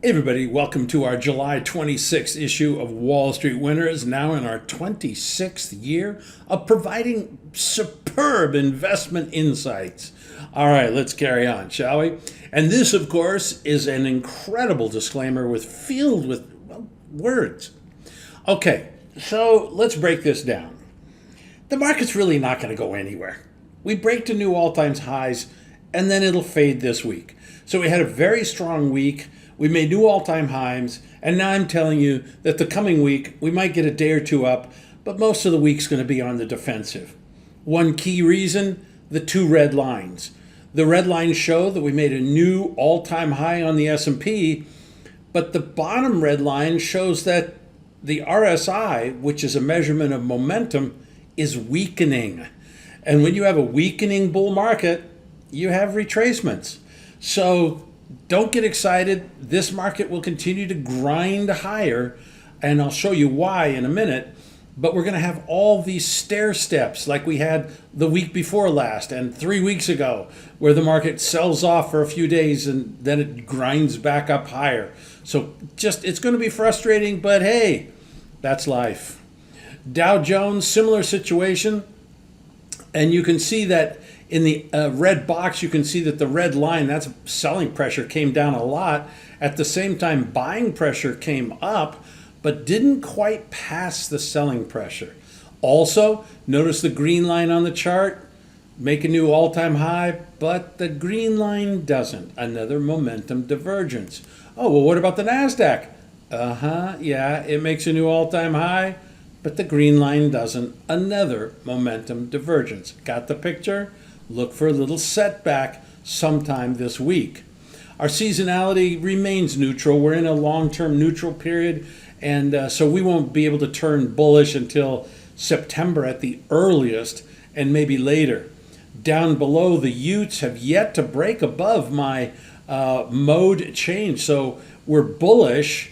Hey everybody, welcome to our July 26th issue of Wall Street Winners, now in our 26th year of providing superb investment insights. All right, let's carry on, shall we? And this, of course, is an incredible disclaimer filled with words. Okay, so let's break this down. The market's really not going to go anywhere. We break to new all-time highs, and then it'll fade this week. So we had a very strong week. We made new all-time highs, and now I'm telling you that the coming week, we might get a day or two up, but most of the week's going to be on the defensive. One key reason, the two red lines. The red lines show that we made a new all-time high on the S&P, but the bottom red line shows that the RSI, which is a measurement of momentum, is weakening. And when you have a weakening bull market, you have retracements. So don't get excited. This market will continue to grind higher, and I'll show you why in a minute. But we're going to have all these stair steps like we had the week before last and 3 weeks ago, where the market sells off for a few days and then it grinds back up higher. So it's going to be frustrating, but hey, that's life. Dow Jones, similar situation. And you can see that in the red box, you can see that the red line, that's selling pressure, came down a lot. At the same time, buying pressure came up, but didn't quite pass the selling pressure. Also, notice the green line on the chart, make a new all-time high, but the green line doesn't. Another momentum divergence. Oh, well, what about the NASDAQ? Yeah, it makes a new all-time high, but the green line doesn't. Another momentum divergence. Got the picture? Look for a little setback sometime this week. Our seasonality remains neutral. We're in a long-term neutral period, and so we won't be able to turn bullish until September at the earliest, and maybe later. Down below, the Utes have yet to break above my mode change. So we're bullish,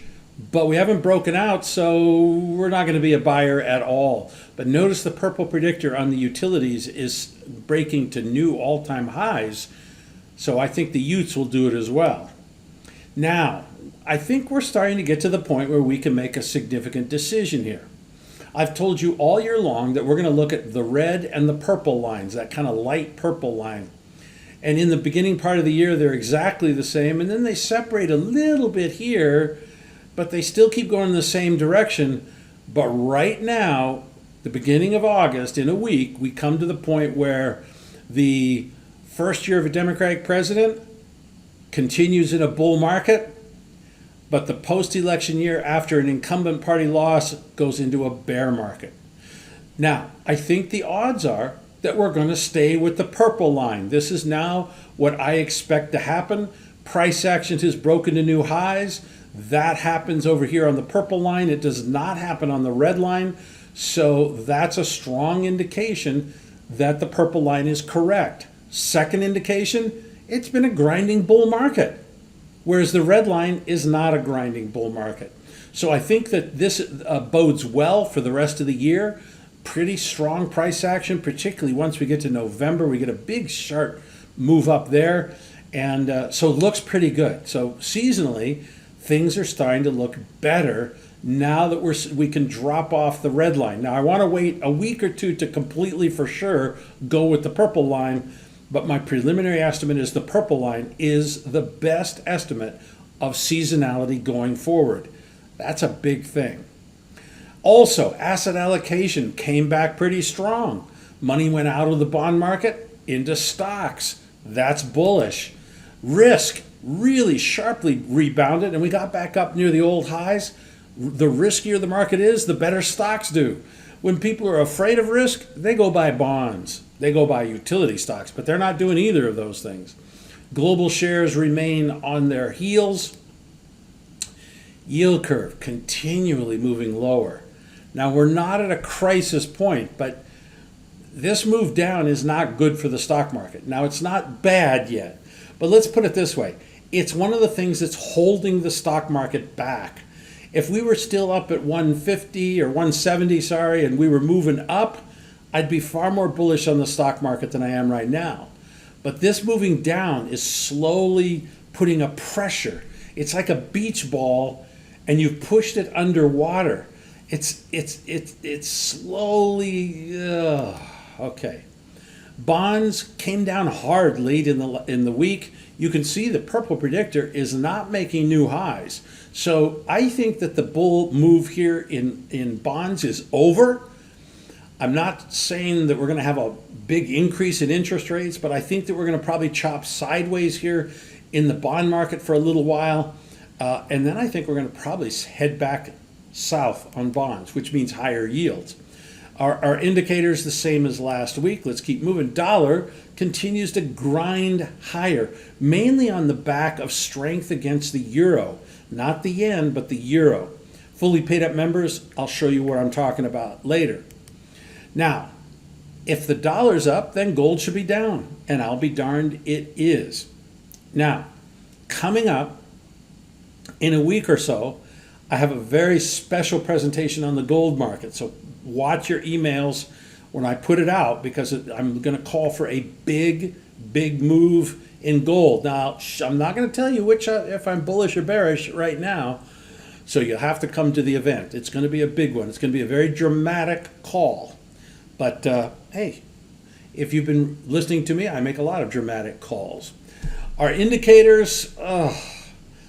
but we haven't broken out, so we're not going to be a buyer at all. But notice the purple predictor on the utilities is breaking to new all-time highs, so I think the Utes will do it as well. Now, I think we're starting to get to the point where we can make a significant decision here. I've told you all year long that we're going to look at the red and the purple lines, that kind of light purple line. And in the beginning part of the year, they're exactly the same, and then they separate a little bit here, but they still keep going in the same direction. But right now, the beginning of August, in a week, we come to the point where the first year of a Democratic president continues in a bull market, but the post-election year after an incumbent party loss goes into a bear market. Now, I think the odds are that we're going to stay with the purple line. This is now what I expect to happen. Price action has broken to new highs. That happens over here on the purple line. It does not happen on the red line. So that's a strong indication that the purple line is correct. Second indication, it's been a grinding bull market, whereas the red line is not a grinding bull market. So I think that this bodes well for the rest of the year. Pretty strong price action, particularly once we get to November. We get a big sharp move up there. And so it looks pretty good. So seasonally, things are starting to look better now that we can drop off the red line. Now, I want to wait a week or two to completely for sure go with the purple line, but my preliminary estimate is the purple line is the best estimate of seasonality going forward. That's a big thing. Also, asset allocation came back pretty strong. Money went out of the bond market into stocks. That's bullish. Risk really sharply rebounded, and we got back up near the old highs. The riskier the market is, the better stocks do. When people are afraid of risk, they go buy bonds. They go buy utility stocks, but they're not doing either of those things. Global shares remain on their heels. Yield curve continually moving lower. Now, we're not at a crisis point, but this move down is not good for the stock market. Now, it's not bad yet, but let's put it this way. It's one of the things that's holding the stock market back. If we were still up at 150 or 170, and we were moving up, I'd be far more bullish on the stock market than I am right now. But this moving down is slowly putting a pressure. It's like a beach ball, and you've pushed it underwater. It's slowly, okay. Bonds came down hard late in the week. You can see the purple predictor is not making new highs. So I think that the bull move here in bonds is over. I'm not saying that we're going to have a big increase in interest rates, but I think that we're going to probably chop sideways here in the bond market for a little while. And then I think we're going to probably head back south on bonds, which means higher yields. Our indicators the same as last week. Let's keep moving. Dollar continues to grind higher, mainly on the back of strength against the euro. Not the yen, but the euro. Fully paid up members, I'll show you what I'm talking about later. Now, if the dollar's up, then gold should be down, and I'll be darned it is. Now, coming up in a week or so, I have a very special presentation on the gold market. So watch your emails when I put it out, because I'm going to call for a big move in gold. Now, I'm not going to tell you if I'm bullish or bearish right now, so you'll have to come to the event. It's going to be a big one. It's going to be a very dramatic call. But hey, if you've been listening to me, I make a lot of dramatic calls. Our indicators,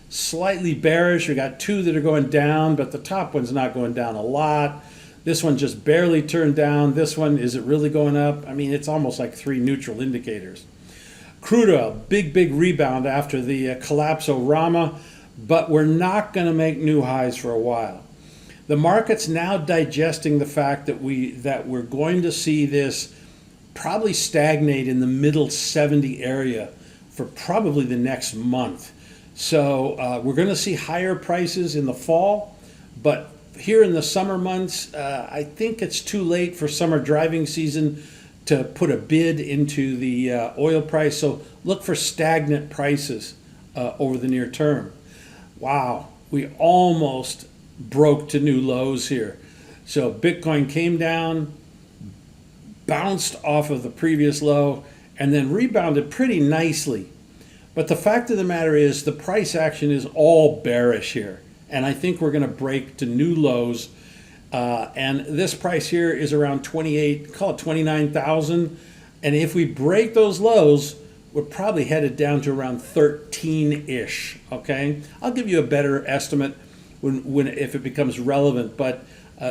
slightly bearish. We got two that are going down, but the top one's not going down a lot. This one just barely turned down. This one, is it really going up? I mean, it's almost like three neutral indicators. Crude oil, big rebound after the collapse-o-rama, but we're not going to make new highs for a while. The market's now digesting the fact that we're going to see this probably stagnate in the middle 70 area for probably the next month. So we're going to see higher prices in the fall, but here in the summer months, I think it's too late for summer driving season to put a bid into the oil price. So look for stagnant prices over the near term. Wow, we almost broke to new lows here. So Bitcoin came down, bounced off of the previous low, and then rebounded pretty nicely. But the fact of the matter is the price action is all bearish here. And I think we're going to break to new lows. And this price here is around 28, call it 29,000. And if we break those lows, we're probably headed down to around 13-ish, okay? I'll give you a better estimate if it becomes relevant, but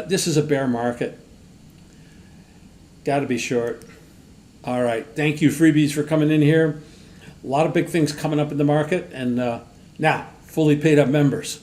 this is a bear market. Got to be short. All right, thank you, freebies, for coming in here. A lot of big things coming up in the market, and now, fully paid up members.